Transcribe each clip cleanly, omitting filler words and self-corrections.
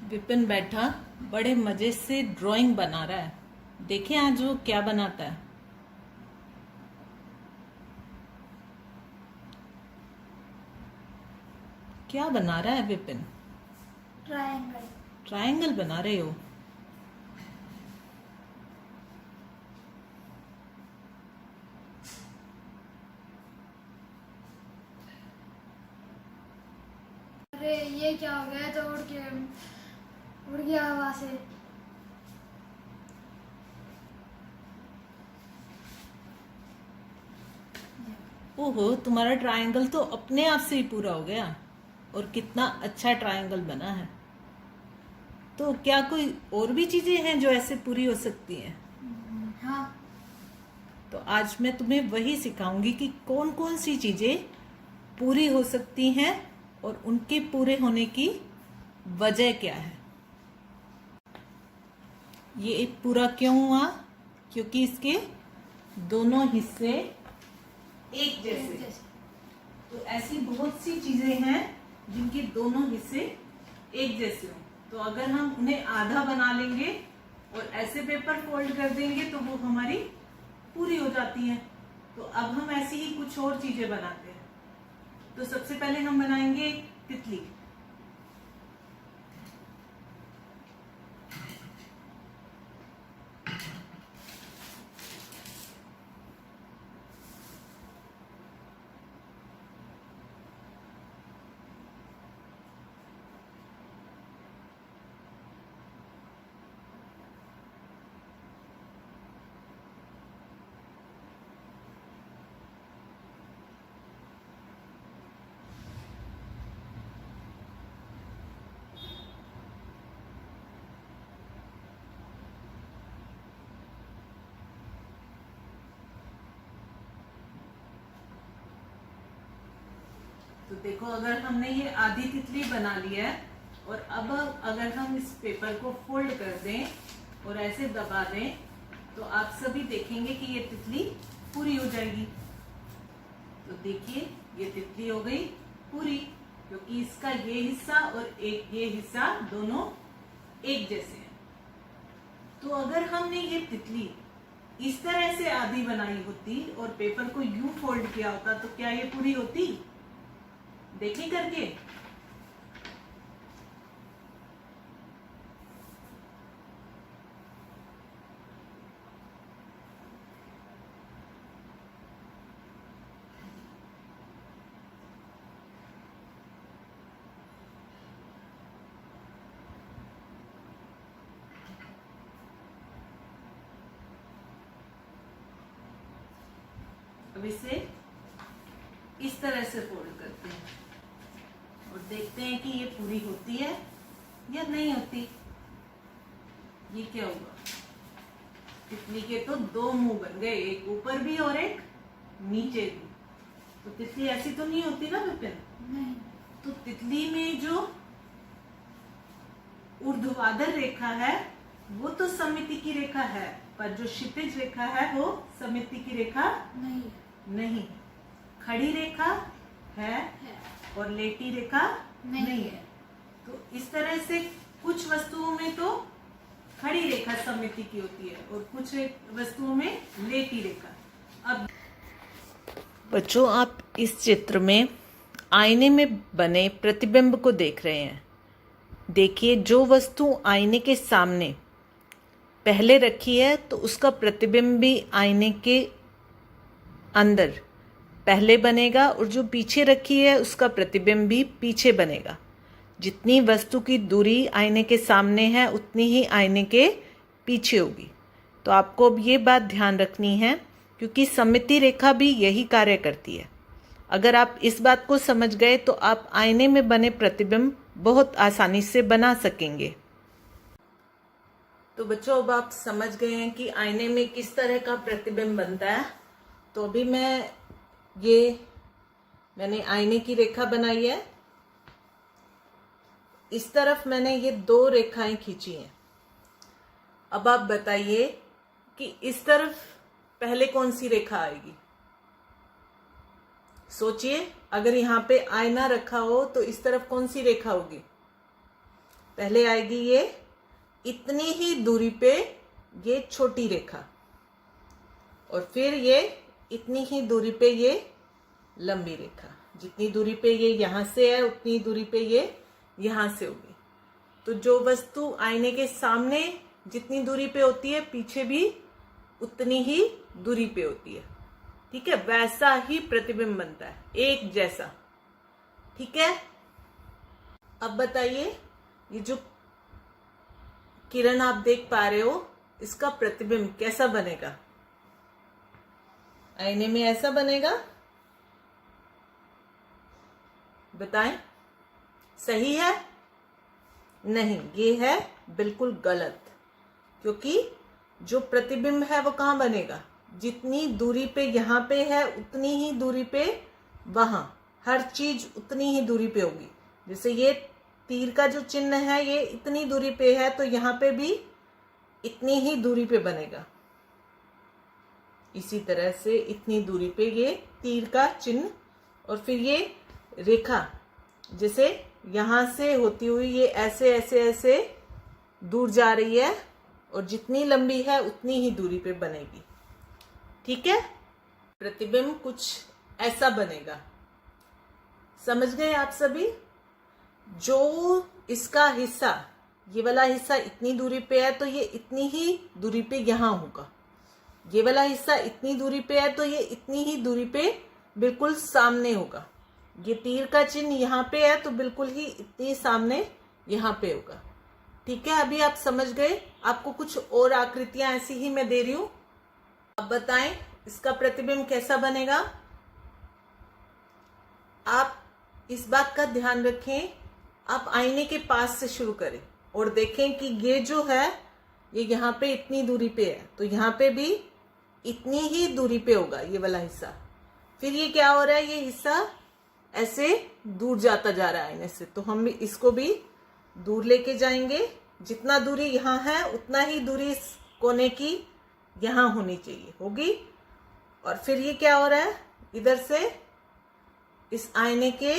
विपिन बैठा बड़े मजे से ड्राइंग बना रहा है। देखिए आज वो क्या बनाता है। क्या बना रहा है विपिन? ट्रायंगल। ट्रायंगल बना रहे हो? अरे ये क्या हो गया? तो उड़ गया हवा से। ओहो, तुम्हारा ट्रायंगल तो अपने आप से ही पूरा हो गया। और कितना अच्छा ट्रायंगल बना है। तो क्या कोई और भी चीजें हैं जो ऐसे पूरी हो सकती हैं? हाँ। तो आज मैं तुम्हें वही सिखाऊंगी कि कौन कौन सी चीजें पूरी हो सकती हैं और उनके पूरे होने की वजह क्या है। ये पूरा क्यों हुआ? क्योंकि इसके दोनों हिस्से एक जैसे। तो ऐसी बहुत सी चीजें हैं जिनके दोनों हिस्से एक जैसे हों। तो अगर हम उन्हें आधा बना लेंगे और ऐसे पेपर फोल्ड कर देंगे तो वो हमारी पूरी हो जाती हैं। तो अब हम ऐसी ही कुछ और चीजें बनाते हैं। तो सबसे पहले हम बनाएंगे तितली। तो देखो, अगर हमने ये आधी तितली बना ली है और अब अगर हम इस पेपर को फोल्ड कर दें और ऐसे दबा दें तो आप सभी देखेंगे कि ये तितली पूरी हो जाएगी। तो देखिए, ये तितली हो गई पूरी, क्योंकि इसका ये हिस्सा और एक ये हिस्सा दोनों एक जैसे हैं। तो अगर हमने ये तितली इस तरह से आधी बनाई होती और पेपर को यूं फोल्ड किया होता तो क्या ये पूरी होती? देखें करके। अब इसे इस तरह से फोल्ड करते हैं और देखते हैं कि ये पूरी होती है या नहीं होती। ये क्या हुआ? तितली के तो दो मुंह बन गए, एक ऊपर भी और एक नीचे भी। तो तितली ऐसी तो नहीं होती ना विपिन? नहीं। तो तितली में जो ऊर्ध्वाधर रेखा है वो तो सममिति की रेखा है, पर जो क्षितिज रेखा है वो सममिति की रेखा नहीं। नहीं। खड़ी रेखा है और लेटी रेखा नहीं है। तो इस तरह से कुछ वस्तुओं में तो खड़ी रेखा सममिति की होती है और कुछ वस्तुओं में लेटी रेखा। अब बच्चों, आप इस चित्र में आईने में बने प्रतिबिंब को देख रहे हैं। देखिए, जो वस्तु आईने के सामने पहले रखी है तो उसका प्रतिबिंब भी आईने के अंदर पहले बनेगा और जो पीछे रखी है उसका प्रतिबिंब भी पीछे बनेगा। जितनी वस्तु की दूरी आईने के सामने है उतनी ही आईने के पीछे होगी। तो आपको अब ये बात ध्यान रखनी है, क्योंकि सममिति रेखा भी यही कार्य करती है। अगर आप इस बात को समझ गए तो आप आईने में बने प्रतिबिंब बहुत आसानी से बना सकेंगे। तो बच्चों, अब आप समझ गए हैं कि आईने में किस तरह का प्रतिबिंब बनता है। तो अभी मैंने आईने की रेखा बनाई है। इस तरफ मैंने ये दो रेखाएं खींची हैं। अब आप बताइए कि इस तरफ पहले कौन सी रेखा आएगी? सोचिए, अगर यहाँ पे आईना रखा हो तो इस तरफ कौन सी रेखा होगी? पहले आएगी ये इतनी ही दूरी पे ये छोटी रेखा, और फिर ये इतनी ही दूरी पे ये लंबी रेखा। जितनी दूरी पे ये यहां से है उतनी दूरी पे ये यहां से होगी। तो जो वस्तु आईने के सामने जितनी दूरी पे होती है, पीछे भी उतनी ही दूरी पे होती है। ठीक है, वैसा ही प्रतिबिंब बनता है, एक जैसा। ठीक है, अब बताइए, ये जो किरण आप देख पा रहे हो, इसका प्रतिबिंब कैसा बनेगा? आईने में ऐसा बनेगा? बताएं, सही है? नहीं, ये है बिल्कुल गलत। क्योंकि जो प्रतिबिंब है वो कहां बनेगा? जितनी दूरी पे यहां पे है उतनी ही दूरी पे वहां, हर चीज उतनी ही दूरी पे होगी। जैसे ये तीर का जो चिन्ह है ये इतनी दूरी पे है, तो यहां पे भी इतनी ही दूरी पे बनेगा। इसी तरह से इतनी दूरी पे ये तीर का चिन्ह, और फिर ये रेखा जैसे यहां से होती हुई ये ऐसे ऐसे ऐसे दूर जा रही है, और जितनी लंबी है उतनी ही दूरी पे बनेगी। ठीक है, प्रतिबिंब कुछ ऐसा बनेगा। समझ गए आप सभी? जो इसका हिस्सा, ये वाला हिस्सा इतनी दूरी पे है तो ये इतनी ही दूरी पे यहां होगा। ये वाला हिस्सा इतनी दूरी पे है तो ये इतनी ही दूरी पे बिल्कुल सामने होगा। ये तीर का चिन्ह यहाँ पे है तो बिल्कुल ही इतनी सामने यहाँ पे होगा। ठीक है, अभी आप समझ गए। आपको कुछ और आकृतियां ऐसी ही मैं दे रही हूं। अब बताएं इसका प्रतिबिंब कैसा बनेगा। आप इस बात का ध्यान रखें, आप आईने के पास से शुरू करें और देखें कि ये जो है ये यहाँ पे इतनी दूरी पे है, तो यहाँ पे भी इतनी ही दूरी पे होगा ये वाला हिस्सा। फिर ये क्या हो रहा है, ये हिस्सा ऐसे दूर जाता जा रहा है आईने से, तो हम इसको भी दूर लेके जाएंगे। जितना दूरी यहाँ है उतना ही दूरी इस कोने की यहाँ होनी चाहिए, होगी। और फिर ये क्या हो रहा है, इधर से इस आईने के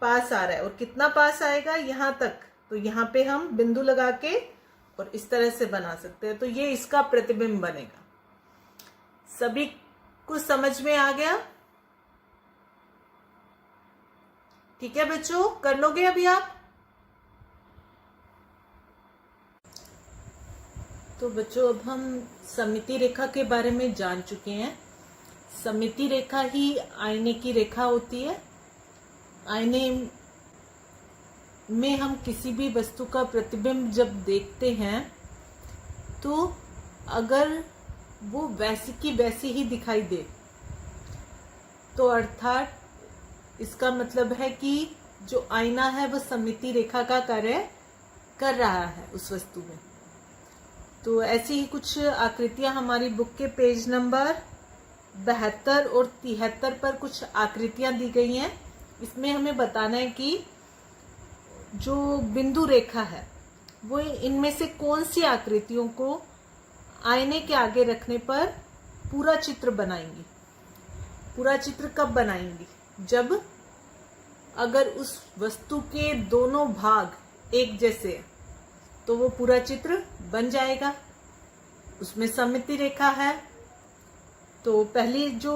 पास आ रहा है, और कितना पास आएगा, यहाँ तक। तो यहाँ पे हम बिंदु लगा के और इस तरह से बना सकते हैं, तो ये इसका प्रतिबिंब बनेगा। सभी कुछ समझ में आ गया? ठीक है बच्चों, कर लोगे अभी आप? तो बच्चों अब हम सममिति रेखा के बारे में जान चुके हैं। सममिति रेखा ही आईने की रेखा होती है। आईने में हम किसी भी वस्तु का प्रतिबिंब जब देखते हैं तो अगर वो वैसी की वैसी ही दिखाई दे तो अर्थात इसका मतलब है कि जो आईना है वो सममिति रेखा का कार्य कर रहा है उस वस्तु में। तो ऐसी ही कुछ आकृतियां हमारी बुक के पेज नंबर 72 और 73 पर कुछ आकृतियां दी गई हैं। इसमें हमें बताना है कि जो बिंदु रेखा है वो इनमें से कौन सी आकृतियों को आईने के आगे रखने पर पूरा चित्र बनाएंगी। पूरा चित्र कब बनाएंगी? जब अगर उस वस्तु के दोनों भाग एक जैसे हैं तो वो पूरा चित्र बन जाएगा। उसमें सममिति रेखा है। तो पहली जो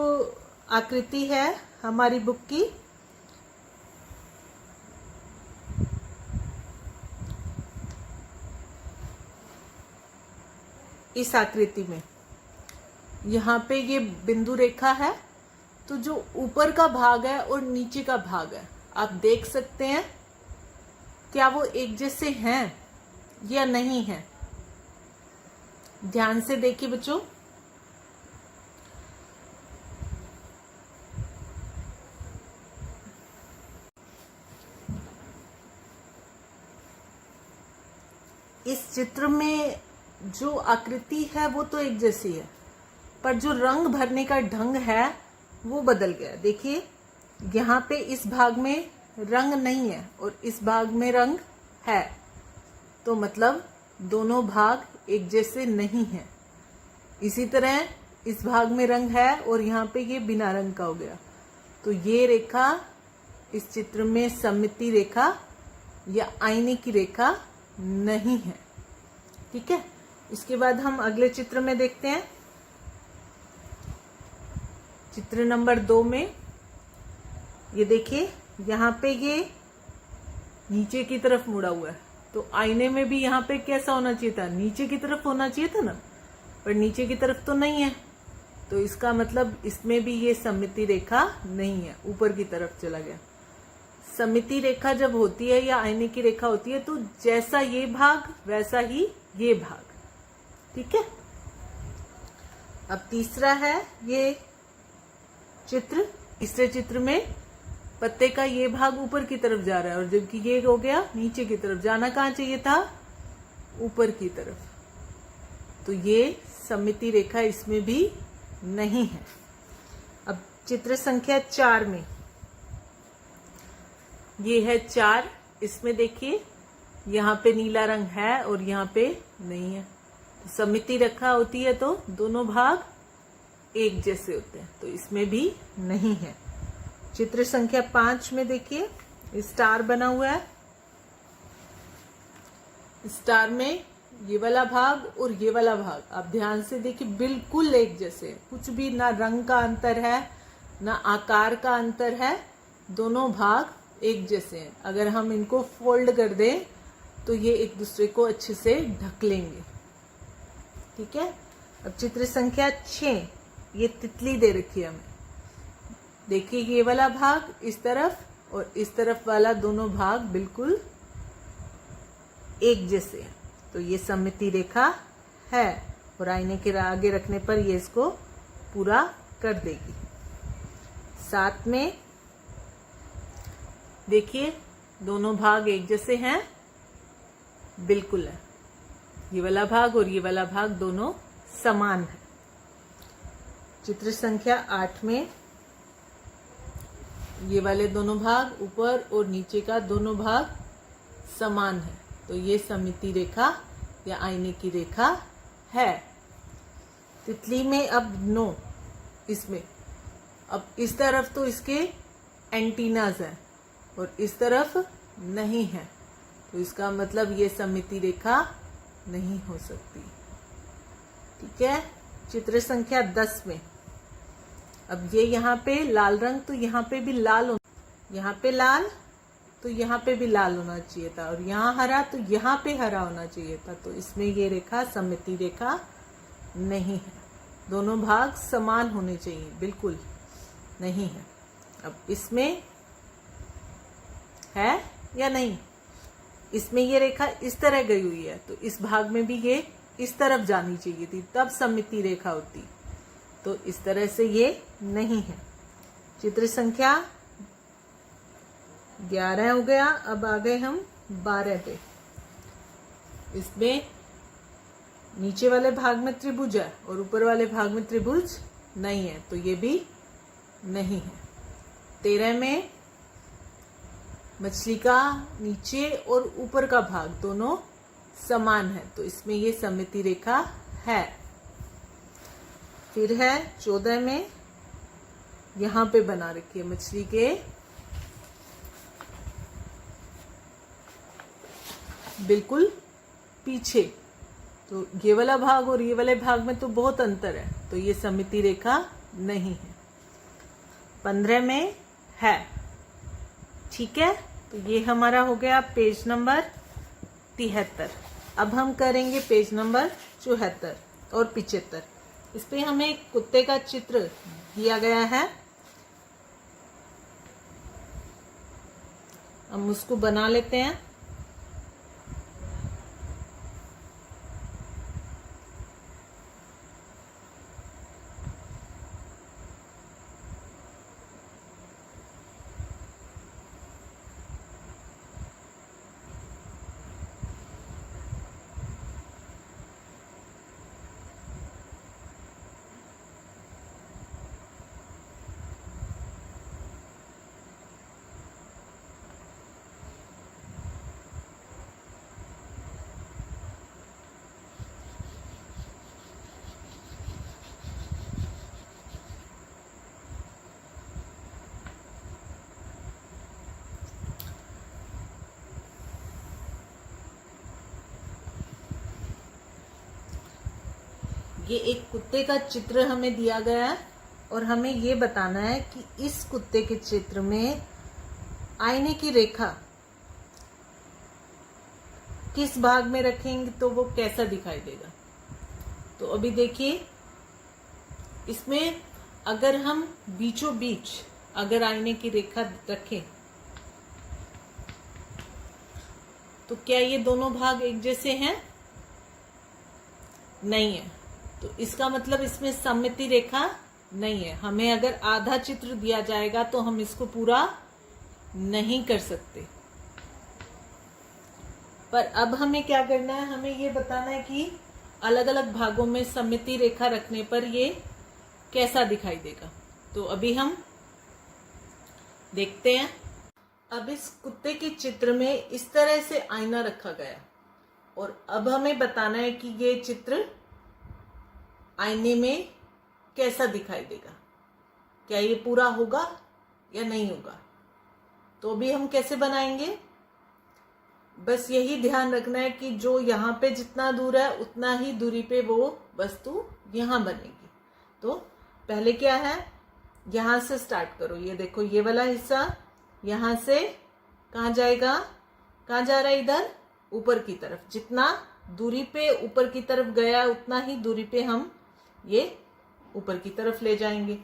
आकृति है हमारी बुक की, इस आकृति में यहाँ पे ये बिंदु रेखा है, तो जो ऊपर का भाग है और नीचे का भाग है आप देख सकते हैं क्या वो एक जैसे हैं या नहीं है। ध्यान से देखिए बच्चों। इस चित्र में जो आकृति है वो तो एक जैसी है, पर जो रंग भरने का ढंग है वो बदल गया। देखिए यहाँ पे इस भाग में रंग नहीं है और इस भाग में रंग है, तो मतलब दोनों भाग एक जैसे नहीं हैं। इसी तरह इस भाग में रंग है और यहाँ पे ये बिना रंग का हो गया। तो ये रेखा इस चित्र में सममिति रेखा या आईने की रेखा नहीं है। ठीक है, इसके बाद हम अगले चित्र में देखते हैं। चित्र नंबर 2 में ये देखिए, यहाँ पे ये नीचे की तरफ मुड़ा हुआ है, तो आईने में भी यहाँ पे कैसा होना चाहिए था, नीचे की तरफ होना चाहिए था ना, पर नीचे की तरफ तो नहीं है, तो इसका मतलब इसमें भी ये सममिति रेखा नहीं है, ऊपर की तरफ चला गया। सममिति रेखा जब होती है या आईने की रेखा होती है तो जैसा ये भाग वैसा ही ये भाग। ठीक है, अब तीसरा है ये चित्र। तीसरे चित्र में पत्ते का ये भाग ऊपर की तरफ जा रहा है और जबकि ये हो गया नीचे की तरफ। जाना कहाँ चाहिए था, ऊपर की तरफ, तो ये सममिति रेखा इसमें भी नहीं है। अब चित्र संख्या 4 में ये है 4। इसमें देखिए यहाँ पे नीला रंग है और यहाँ पे नहीं है। तो सममिति रेखा होती है तो दोनों भाग एक जैसे होते हैं, तो इसमें भी नहीं है। चित्र संख्या 5 में देखिए स्टार बना हुआ है। स्टार में ये वाला भाग और ये वाला भाग आप ध्यान से देखिए बिल्कुल एक जैसे हैं। कुछ भी ना रंग का अंतर है ना आकार का अंतर है, दोनों भाग एक जैसे हैं। अगर हम इनको फोल्ड कर दें तो ये एक दूसरे को अच्छे से ढक लेंगे। ठीक है, अब चित्र संख्या 6, ये तितली दे रखी है हमें। देखिए ये वाला भाग इस तरफ और इस तरफ वाला दोनों भाग बिल्कुल एक जैसे हैं, तो ये सममिति रेखा है और आईने के आगे रखने पर ये इसको पूरा कर देगी। साथ में देखिए दोनों भाग एक जैसे हैं, बिल्कुल है। ये वाला भाग और ये वाला भाग दोनों समान है। चित्र संख्या 8 में ये वाले दोनों भाग ऊपर और नीचे का दोनों भाग समान है, तो ये सममिति रेखा या आईने की रेखा है। तितली में अब नो, इसमें अब इस तरफ तो इसके एंटीनाज हैं और इस तरफ नहीं है, तो इसका मतलब ये सममिति रेखा नहीं हो सकती। ठीक है, चित्र संख्या 10 में अब ये यहाँ पे लाल रंग, तो यहाँ पे भी लाल, यहाँ पे लाल तो यहाँ पे भी लाल होना चाहिए था, और यहाँ हरा तो यहाँ पे हरा होना चाहिए था, तो इसमें ये रेखा सममिति रेखा नहीं है। दोनों भाग समान होने चाहिए, बिल्कुल नहीं है। अब इसमें है या नहीं, इसमें ये रेखा इस तरह गई हुई है, तो इस भाग में भी ये इस तरफ जानी चाहिए थी, तब सममिति रेखा होती, तो इस तरह से ये नहीं है। चित्र संख्या 11 हो गया, अब आ गए हम 12 पे। इसमें नीचे वाले भाग में त्रिभुज है और ऊपर वाले भाग में त्रिभुज नहीं है, तो ये भी नहीं है। 13 में मछली का नीचे और ऊपर का भाग दोनों समान है, तो इसमें ये सममिति रेखा है। फिर है 14 में, यहाँ पे बना रखी है मछली के बिल्कुल पीछे, तो ये वाला भाग और ये वाले भाग में तो बहुत अंतर है, तो ये सममिति रेखा नहीं है। 15 में है। ठीक है, तो ये हमारा हो गया पेज नंबर 73। अब हम करेंगे पेज नंबर 74 और 75। इस पे हमें एक कुत्ते का चित्र दिया गया है, हम उसको बना लेते हैं। ये एक कुत्ते का चित्र हमें दिया गया है और हमें ये बताना है कि इस कुत्ते के चित्र में आईने की रेखा किस भाग में रखेंगे तो वो कैसा दिखाई देगा। तो अभी देखिए, इसमें अगर हम बीचों बीच अगर आईने की रेखा रखें तो क्या ये दोनों भाग एक जैसे हैं? नहीं है। तो इसका मतलब इसमें सममिति रेखा नहीं है। हमें अगर आधा चित्र दिया जाएगा तो हम इसको पूरा नहीं कर सकते। पर अब हमें क्या करना है, हमें ये बताना है कि अलग अलग भागों में सममिति रेखा रखने पर ये कैसा दिखाई देगा। तो अभी हम देखते हैं। अब इस कुत्ते के चित्र में इस तरह से आईना रखा गया और अब हमें बताना है कि ये चित्र आईने में कैसा दिखाई देगा, क्या ये पूरा होगा या नहीं होगा। तो अभी हम कैसे बनाएंगे, बस यही ध्यान रखना है कि जो यहाँ पे जितना दूर है उतना ही दूरी पे वो वस्तु यहाँ बनेगी। तो पहले क्या है, यहाँ से स्टार्ट करो। ये देखो, ये वाला हिस्सा यहाँ से कहाँ जाएगा, कहाँ जा रहा है, इधर ऊपर की तरफ। जितना दूरी पे ऊपर की तरफ गया उतना ही दूरी पे हम ये ऊपर की तरफ ले जाएंगे।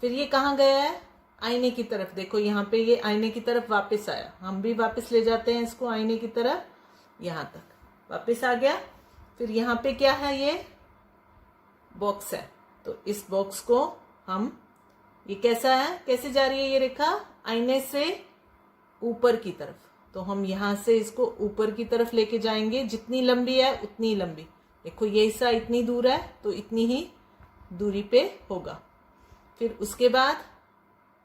फिर ये कहाँ गया है, आईने की तरफ। देखो यहाँ पे ये आईने की तरफ वापस आया, हम भी वापस ले जाते हैं इसको आईने की तरफ, यहाँ तक वापस आ गया। फिर यहाँ पे क्या है, ये बॉक्स है। तो इस बॉक्स को हम, ये कैसा है, कैसे जा रही है ये रेखा, आईने से ऊपर की तरफ। तो हम यहाँ से इसको ऊपर की तरफ लेके जाएंगे, जितनी लंबी है उतनी लंबी। देखो ये हिस्सा इतनी दूर है तो इतनी ही दूरी पे होगा। फिर उसके बाद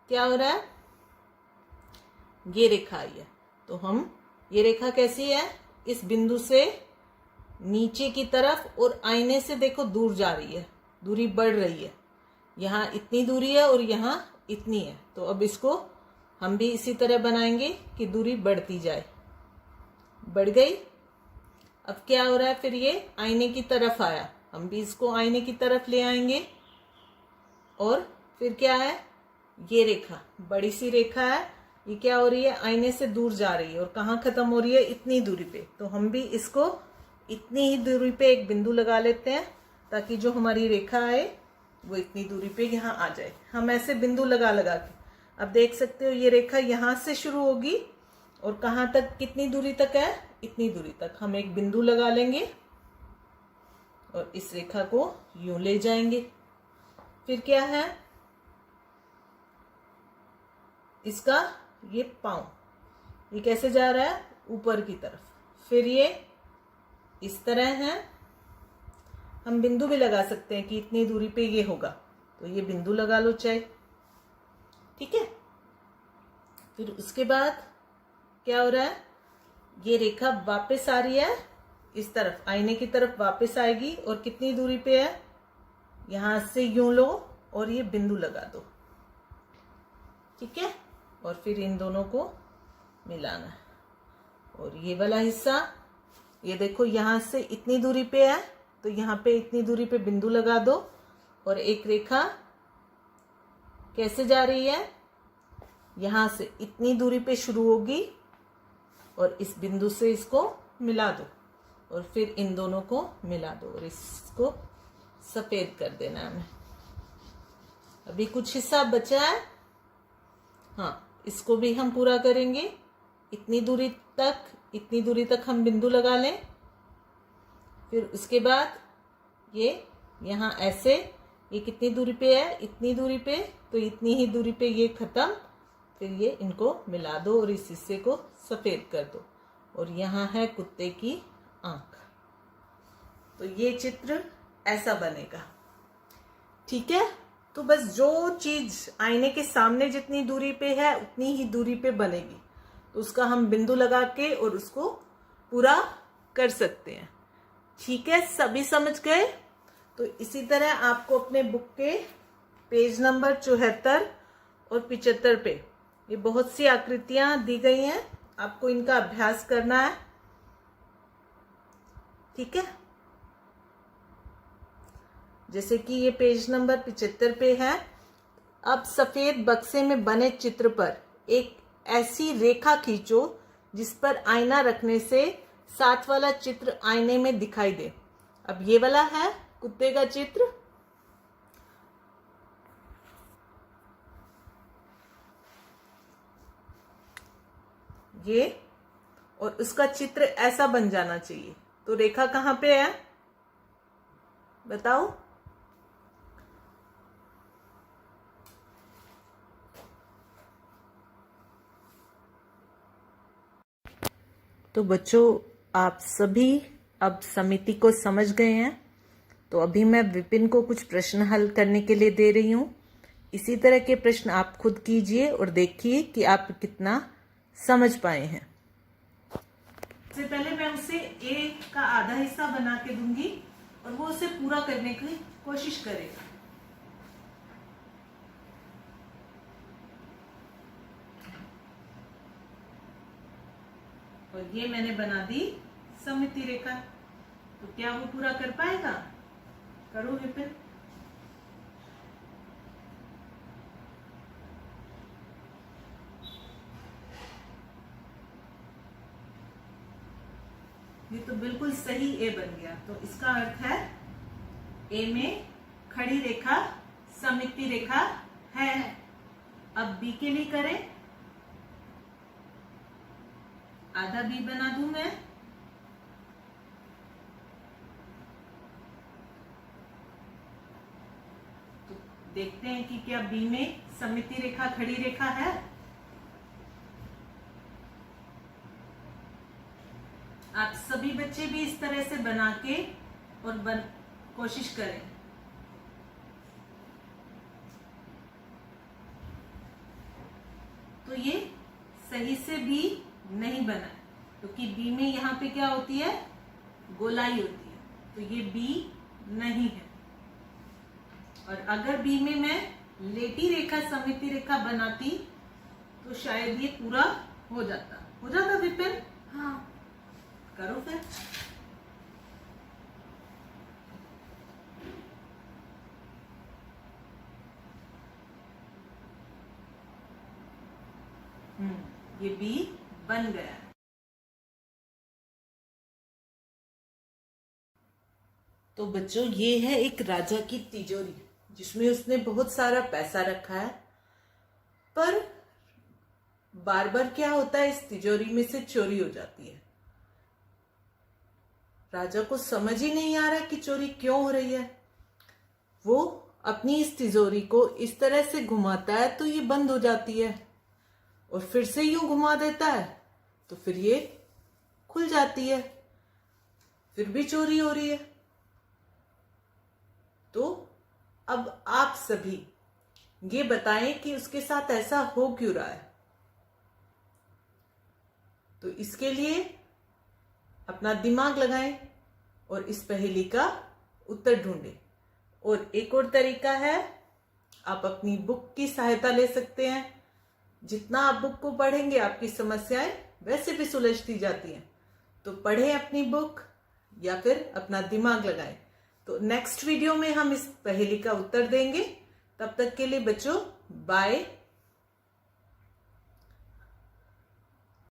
क्या हो रहा है, ये रेखा आई है। तो हम, ये रेखा कैसी है, इस बिंदु से नीचे की तरफ और आईने से देखो दूर जा रही है, दूरी बढ़ रही है। यहाँ इतनी दूरी है और यहाँ इतनी है। तो अब इसको हम भी इसी तरह बनाएंगे कि दूरी बढ़ती जाए। बढ़ गई। अब क्या हो रहा है, फिर ये आईने की तरफ आया, हम भी इसको आईने की तरफ ले आएंगे। और फिर क्या है, ये रेखा बड़ी सी रेखा है, ये क्या हो रही है, आईने से दूर जा रही है और कहाँ खत्म हो रही है, इतनी दूरी पे। तो हम भी इसको इतनी ही दूरी पे एक बिंदु लगा लेते हैं ताकि जो हमारी रेखा आए वो इतनी दूरी पे यहाँ आ जाए। हम ऐसे बिंदु लगा लगा के, अब देख सकते हो ये रेखा यहाँ से शुरू होगी और कहाँ तक, कितनी दूरी तक है, इतनी दूरी तक। हम एक बिंदु लगा लेंगे और इस रेखा को यूं ले जाएंगे। फिर क्या है, इसका ये पांव, ये कैसे जा रहा है, ऊपर की तरफ। फिर ये इस तरह है, हम बिंदु भी लगा सकते हैं कि इतनी दूरी पे ये होगा, तो ये बिंदु लगा लो चाहे, ठीक है। फिर उसके बाद क्या हो रहा है, ये रेखा वापस आ रही है इस तरफ, आईने की तरफ वापस आएगी और कितनी दूरी पे है, यहां से यूं लो और ये बिंदु लगा दो, ठीक है। और फिर इन दोनों को मिलाना है। और ये वाला हिस्सा, ये देखो यहां से इतनी दूरी पे है तो यहाँ पे इतनी दूरी पे बिंदु लगा दो और एक रेखा कैसे जा रही है, यहां से इतनी दूरी पे शुरू होगी और इस बिंदु से इसको मिला दो और फिर इन दोनों को मिला दो और इसको सफेद कर देना है हमें। अभी कुछ हिस्सा बचा है, हाँ, इसको भी हम पूरा करेंगे। इतनी दूरी तक हम बिंदु लगा लें। फिर उसके बाद ये यहाँ ऐसे, ये कितनी दूरी पे है, इतनी दूरी पे, तो इतनी ही दूरी पे ये खत्म। फिर ये इनको मिला दो और इस हिस्से को सफेद कर दो और यहाँ है कुत्ते की आंख। तो ये चित्र ऐसा बनेगा, ठीक है। तो बस जो चीज आईने के सामने जितनी दूरी पे है उतनी ही दूरी पे बनेगी, तो उसका हम बिंदु लगा के और उसको पूरा कर सकते हैं, ठीक है। सभी समझ गए। तो इसी तरह आपको अपने बुक के पेज नंबर 74 और 75 पे ये बहुत सी आकृतियां दी गई हैं, आपको इनका अभ्यास करना है, ठीक है। जैसे कि ये पेज नंबर 75 पे है। अब सफेद बक्से में बने चित्र पर एक ऐसी रेखा खींचो जिस पर आईना रखने से साथ वाला चित्र आईने में दिखाई दे। अब ये वाला है कुत्ते का चित्र। ये और उसका चित्र ऐसा बन जाना चाहिए। तो रेखा कहाँ पे है बताओ। तो बच्चों आप सभी अब समिति को समझ गए हैं। तो अभी मैं विपिन को कुछ प्रश्न हल करने के लिए दे रही हूँ। इसी तरह के प्रश्न आप खुद कीजिए और देखिए कि आप कितना समझ पाए हैं। सबसे पहले मैं उसे ए का आधा हिस्सा बना के दूंगी और वो उसे पूरा करने की कोशिश करेगा। और ये मैंने बना दी सममिति रेखा। तो क्या वो पूरा कर पाएगा? करो विपिन। ये तो बिल्कुल सही ए बन गया। तो इसका अर्थ है ए में खड़ी रेखा सममिति रेखा है। अब बी के लिए करें। आधा बी बना दूं मैं। तो देखते हैं कि क्या बी में सममिति रेखा खड़ी रेखा है। आप सभी बच्चे भी इस तरह से बना के और कोशिश करें। तो ये सही से भी नहीं बना क्योंकि बी में यहाँ पे क्या होती है? गोलाई होती है। तो ये बी नहीं है। और अगर बी में मैं लेटी रेखा सममिति रेखा बनाती तो शायद ये पूरा हो जाता विपिन। हाँ करो फिर। ये बी बन गया। तो बच्चों ये है एक राजा की तिजोरी जिसमें उसने बहुत सारा पैसा रखा है। पर बार बार क्या होता है, इस तिजोरी में से चोरी हो जाती है। राजा को समझ ही नहीं आ रहा कि चोरी क्यों हो रही है। वो अपनी इस तिजोरी को इस तरह से घुमाता है तो ये बंद हो जाती है और फिर से यूं घुमा देता है तो फिर ये खुल जाती है। फिर भी चोरी हो रही है। तो अब आप सभी ये बताएं कि उसके साथ ऐसा हो क्यों रहा है। तो इसके लिए अपना दिमाग लगाएं और इस पहेली का उत्तर ढूंढें। और एक और तरीका है, आप अपनी बुक की सहायता ले सकते हैं। जितना आप बुक को पढ़ेंगे आपकी समस्याएं वैसे भी सुलझती जाती हैं। तो पढ़ें अपनी बुक या फिर अपना दिमाग लगाएं। तो नेक्स्ट वीडियो में हम इस पहेली का उत्तर देंगे। तब तक के लिए बच्चों बाय।